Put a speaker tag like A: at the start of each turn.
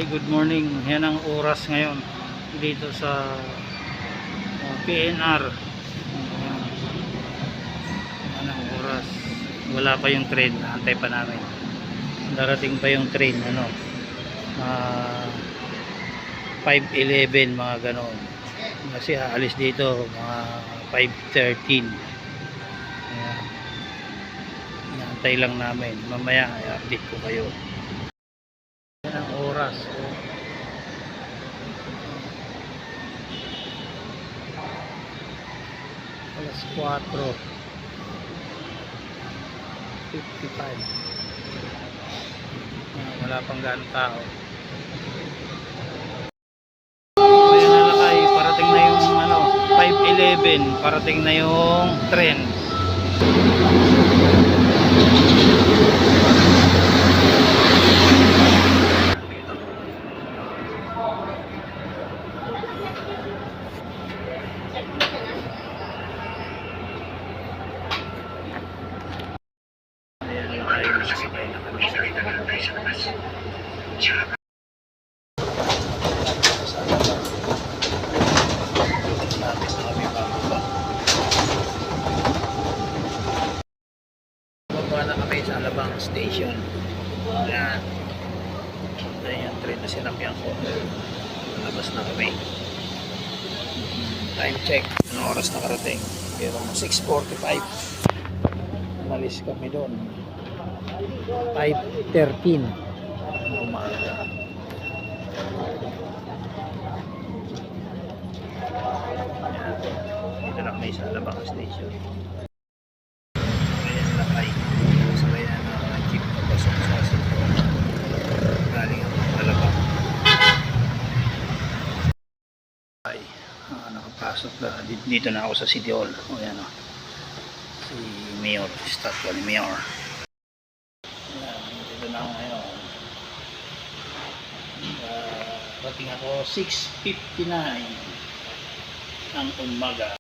A: good morning. Yan ang oras ngayon dito sa PNR. Yan ang oras. Wala pa yung train, antay pa namin. Darating pa yung train, 5:11 mga ganon. Kasi aalis dito mga 5:13. Ayan. Antay lang namin. Mamaya i-update ko kayo. Yan ang oras. Alas 4:55. Wala pang ganong tao. Ayan na lakay, parating na yung 5:11, parating na yung tren. Baba na kami sa Alabang Station. Ayan. Ayan yung train na sinakyan ko. Labas na kami. Time check. Anong oras nakarating? Pero 6:45. Umalis kami doon 5:13 umaga. Dito na kami sa Alabang Station. Ayan lakay. Sabay na ng jeep papasok sa sito. Galing ang Alabang. Ay, nakapasok na. Dito na ako sa City Hall. O yan o. Si Mayor, statwa ni Mayor. Dito na ako ngayon. Rating ako 6:59 ang umaga.